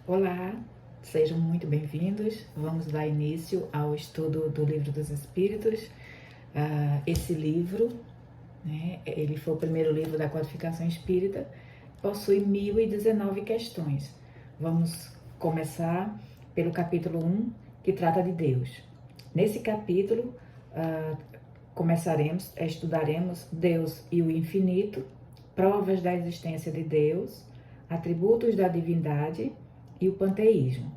Olá, sejam muito bem-vindos. Vamos dar início ao estudo do Livro dos Espíritos. Esse livro, né, ele foi o primeiro livro da codificação espírita, possui 1019 questões. Vamos começar pelo capítulo 1, que trata de Deus. Nesse capítulo, estudaremos Deus e o infinito, provas da existência de Deus, atributos da divindade e o panteísmo.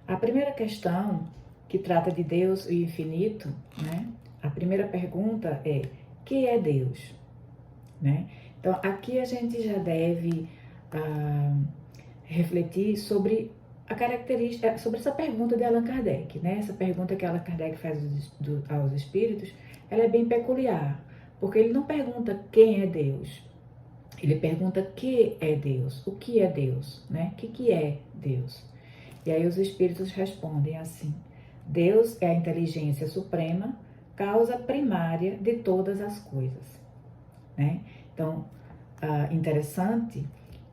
A primeira questão, que trata de Deus e o infinito, né? A primeira pergunta é: que é Deus? Né? Então, aqui a gente já deve refletir sobre a característica, sobre essa pergunta de Allan Kardec, né? Essa pergunta que Allan Kardec faz aos espíritos, ela é bem peculiar, porque ele não pergunta quem é Deus, ele pergunta que é Deus, o que é Deus, né? O que é Deus? E aí os espíritos respondem assim: Deus é a inteligência suprema, causa primária de todas as coisas, né? Então, interessante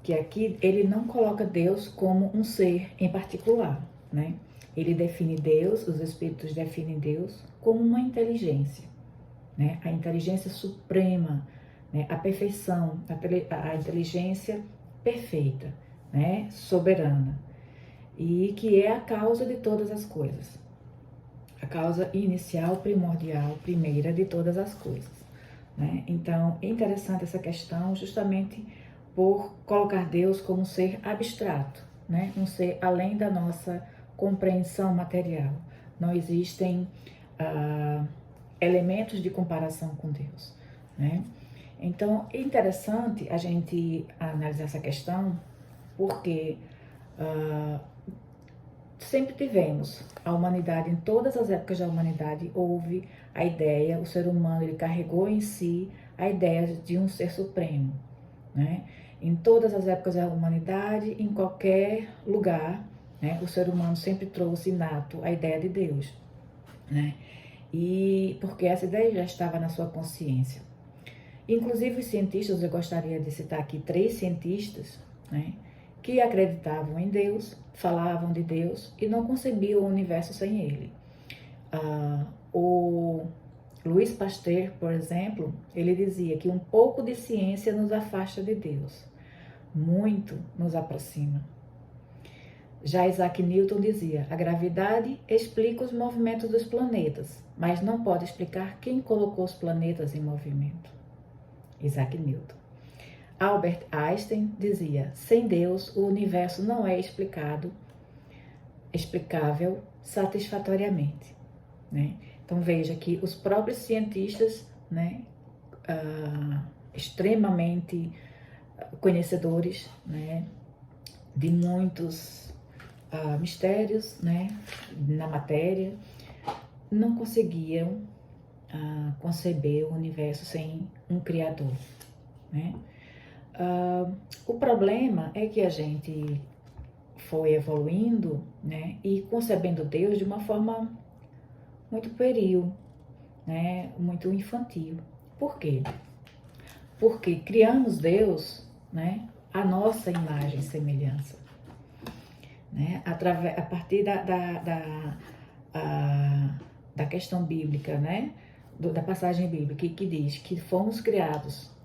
que aqui ele não coloca Deus como um ser em particular, né? Ele define Deus, os espíritos definem Deus como uma inteligência, né? A inteligência suprema, né? A perfeição, a inteligência perfeita, né? Soberana, e que é a causa de todas as coisas, a causa inicial, primordial, primeira de todas as coisas, né? Então, é interessante essa questão justamente por colocar Deus como um ser abstrato, né? Um ser além da nossa compreensão material. Não existem elementos de comparação com Deus, né? Então, é interessante a gente analisar essa questão, porque sempre tivemos a humanidade, em todas as épocas da humanidade, houve a ideia, o ser humano ele carregou em si a ideia de um ser supremo, né? Em todas as épocas da humanidade, em qualquer lugar, né, o ser humano sempre trouxe inato a ideia de Deus, né? E porque essa ideia já estava na sua consciência. Inclusive os cientistas, eu gostaria de citar aqui 3 cientistas, né, que acreditavam em Deus, falavam de Deus e não concebiam o universo sem ele. O Louis Pasteur, por exemplo, ele dizia que um pouco de ciência nos afasta de Deus, muito nos aproxima. Já Isaac Newton dizia: a gravidade explica os movimentos dos planetas, mas não pode explicar quem colocou os planetas em movimento. Isaac Newton. Albert Einstein dizia: sem Deus, o universo não é explicável satisfatoriamente, né? Então veja que os próprios cientistas, né, extremamente conhecedores, né, de muitos mistérios, né, na matéria, não conseguiam conceber o universo sem um criador, né? O problema é que a gente foi evoluindo, né, e concebendo Deus de uma forma muito pueril, né, muito infantil. Por quê? Porque criamos Deus, né, a nossa imagem e semelhança, né, a partir da questão bíblica, né, da passagem bíblica que diz que fomos criados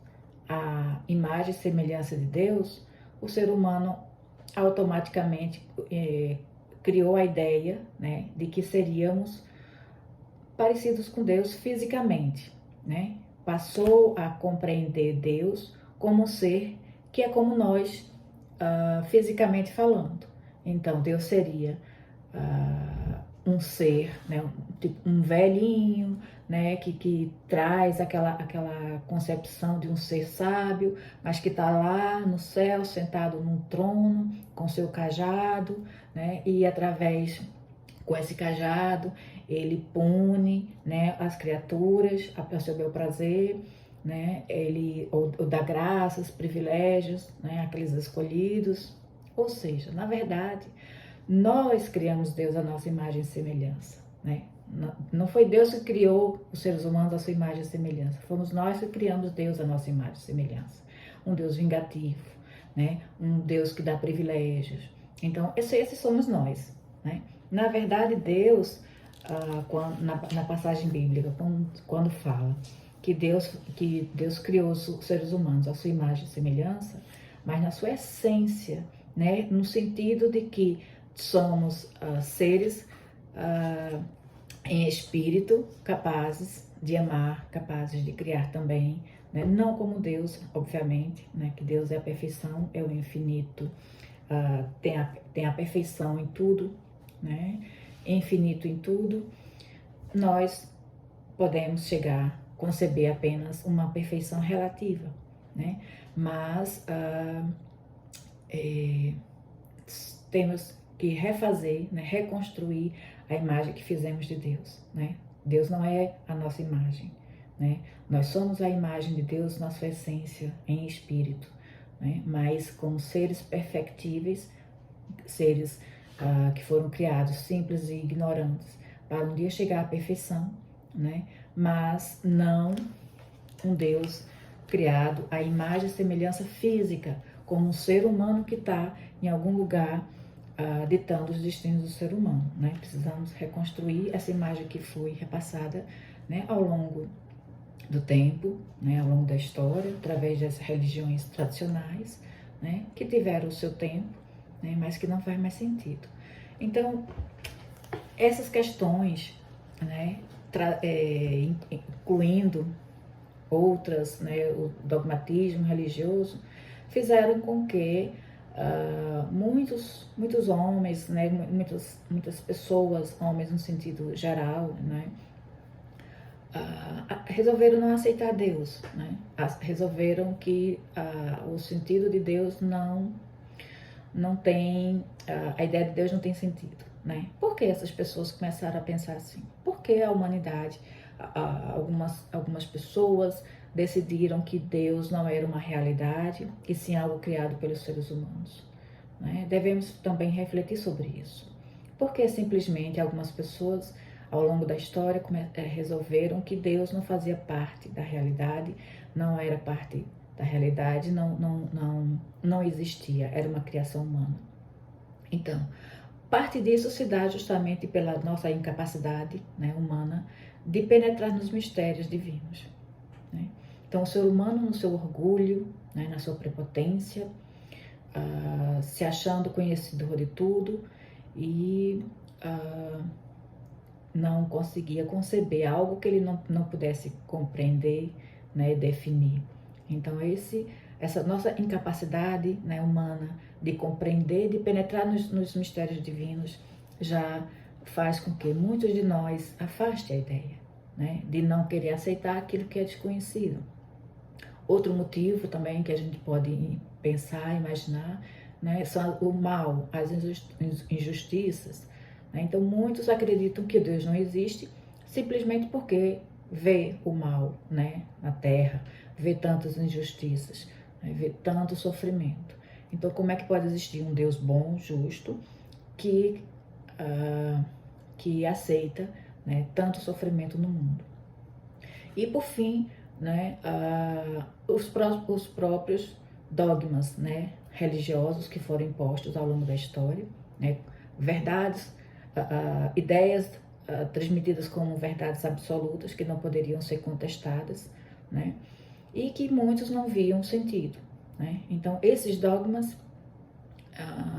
à imagem e semelhança de Deus. O ser humano automaticamente criou a ideia, né, de que seríamos parecidos com Deus fisicamente, né? Passou a compreender Deus como um ser que é como nós, fisicamente falando. Então, Deus seria um ser, né, um velhinho, né, que traz aquela concepção de um ser sábio, mas que está lá no céu, sentado num trono, com seu cajado, né, e com esse cajado, ele pune, né, as criaturas a seu bel prazer, né, ele ou dá graças, privilégios, né, aqueles escolhidos. Ou seja, na verdade, nós criamos Deus à nossa imagem e semelhança, né? Não foi Deus que criou os seres humanos à sua imagem e semelhança, fomos nós que criamos Deus à nossa imagem e semelhança. Um Deus vingativo, né? Um Deus que dá privilégios, Então, esses somos nós, né? Na verdade, Deus, na passagem bíblica, quando fala que Deus criou os seres humanos à sua imagem e semelhança, mas na sua essência, né? No sentido de que somos seres em espírito, capazes de amar, capazes de criar também, né? Não como Deus, obviamente, né? Que Deus é a perfeição, é o infinito, tem a perfeição em tudo, né? Infinito em tudo. Nós podemos chegar, conceber apenas uma perfeição relativa, né? Mas temos que refazer, né? Reconstruir a imagem que fizemos de Deus, né? Deus não é a nossa imagem, né? Nós somos a imagem de Deus na sua essência, em espírito, né? Mas como seres perfectíveis, seres que foram criados simples e ignorantes, para um dia chegar à perfeição, né? Mas não um Deus criado à imagem e semelhança física, como um ser humano que está em algum lugar ditando os destinos do ser humano, né? Precisamos reconstruir essa imagem que foi repassada, né, ao longo do tempo, né, ao longo da história, através das religiões tradicionais, né, que tiveram o seu tempo, né, mas que não faz mais sentido. Então, essas questões, né, incluindo outras, né, o dogmatismo religioso, fizeram com que muitos homens, né, muitas pessoas, homens no sentido geral, né, resolveram não aceitar Deus, né, resolveram que o sentido de Deus não tem, a ideia de Deus não tem sentido, né? Por que essas pessoas começaram a pensar assim? Porque a humanidade, algumas pessoas decidiram que Deus não era uma realidade, e sim algo criado pelos seres humanos, né? Devemos também refletir sobre isso. Porque simplesmente algumas pessoas, ao longo da história, resolveram que Deus não fazia parte da realidade, não era parte da realidade, não existia, era uma criação humana. Então, parte disso se dá justamente pela nossa incapacidade, né, humana de penetrar nos mistérios divinos, né? Então, o ser humano, no seu orgulho, né, na sua prepotência, se achando conhecedor de tudo e não conseguia conceber algo que ele não pudesse compreender, né, definir. Então, essa nossa incapacidade, né, humana de compreender, de penetrar nos mistérios divinos, já faz com que muitos de nós afastem a ideia, né, de não querer aceitar aquilo que é desconhecido. Outro motivo também que a gente pode pensar, imaginar, né, são o mal, as injustiças, né? Então muitos acreditam que Deus não existe simplesmente porque vê o mal, né, na Terra, vê tantas injustiças, né, vê tanto sofrimento. Então como é que pode existir um Deus bom, justo, que aceita, né, tanto sofrimento no mundo? E por fim, né, os próprios dogmas, né, religiosos que foram impostos ao longo da história, né, verdades, ideias transmitidas como verdades absolutas que não poderiam ser contestadas, né, e que muitos não viam sentido, né? Então esses dogmas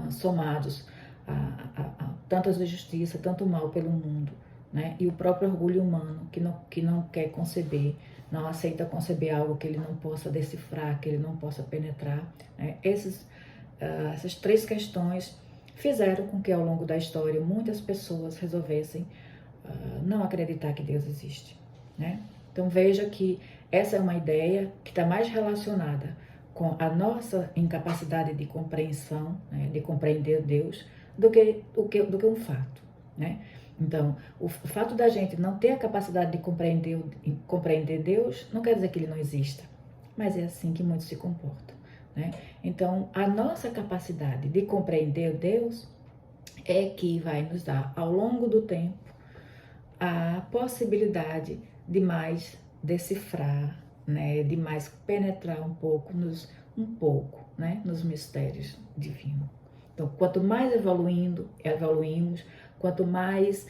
somados a tantas injustiças, tanto mal pelo mundo, né? E o próprio orgulho humano que não quer conceber, não aceita conceber algo que ele não possa decifrar, que ele não possa penetrar, né? Essas três questões fizeram com que ao longo da história muitas pessoas resolvessem não acreditar que Deus existe, né? Então veja que essa é uma ideia que está mais relacionada com a nossa incapacidade de compreensão, né, de compreender Deus, do que um fato, né? Então, o fato da gente não ter a capacidade de compreender Deus não quer dizer que ele não exista, mas é assim que muitos se comportam, né? Então, a nossa capacidade de compreender Deus é que vai nos dar, ao longo do tempo, a possibilidade de mais decifrar, né, de mais penetrar um pouco, né, nos mistérios divinos. Então, quanto mais evoluímos, quanto mais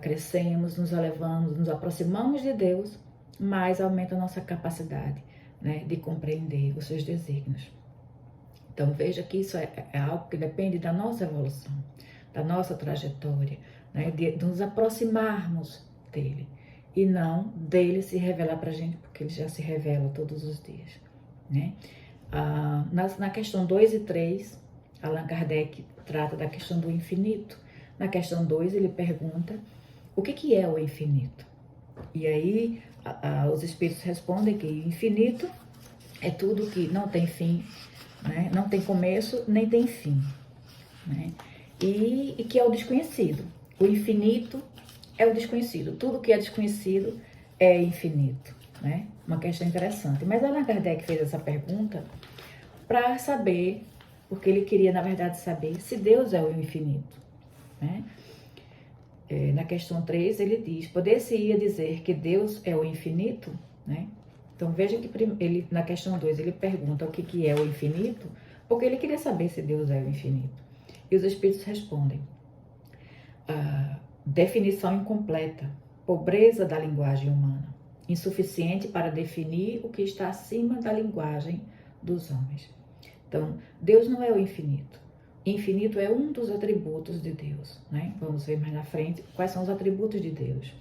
crescemos, nos elevamos, nos aproximamos de Deus, mais aumenta a nossa capacidade, né, de compreender os seus desígnios. Então veja que isso é algo que depende da nossa evolução, da nossa trajetória, né, de nos aproximarmos dele e não dele se revelar para a gente, porque ele já se revela todos os dias, né? Na questão 2 e 3, Allan Kardec trata da questão do infinito. Na questão 2 ele pergunta o que é o infinito? E aí os espíritos respondem que infinito é tudo que não tem fim, né? Não tem começo nem tem fim, né? E que é o desconhecido. O infinito é o desconhecido. Tudo que é desconhecido é infinito, né? Uma questão interessante. Mas Allan Kardec fez essa pergunta para saber, porque ele queria, na verdade, saber se Deus é o infinito, né? Na questão 3 ele diz, poder-se-ia dizer que Deus é o infinito, né? Então veja que ele, na questão 2 ele pergunta o que é o infinito, porque ele queria saber se Deus é o infinito. E os espíritos respondem, definição incompleta, pobreza da linguagem humana, insuficiente para definir o que está acima da linguagem dos homens. Então, Deus não é o infinito. Infinito é um dos atributos de Deus, né? Vamos ver mais na frente quais são os atributos de Deus.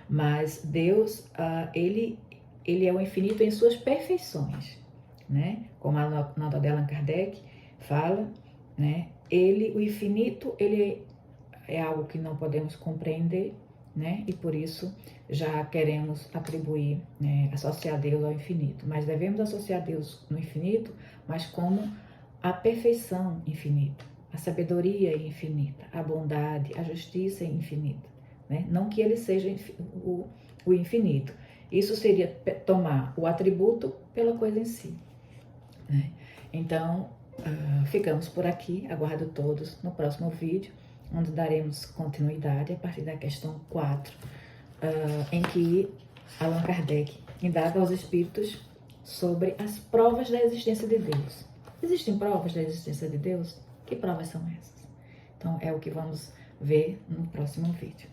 Mas Deus, ele é o infinito em suas perfeições, né? Como a nota de Allan Kardec fala, né? O infinito, ele é algo que não podemos compreender, né? E por isso já queremos atribuir, né, associar Deus ao infinito. Mas devemos associar Deus no infinito, mas como a perfeição infinita, a sabedoria infinita, a bondade, a justiça infinita, né? Não que ele seja o infinito. Isso seria tomar o atributo pela coisa em si, né? Então, ficamos por aqui. Aguardo todos no próximo vídeo, onde daremos continuidade a partir da questão 4, em que Allan Kardec indaga aos espíritos sobre as provas da existência de Deus. Existem provas da existência de Deus? Que provas são essas? Então, é o que vamos ver no próximo vídeo.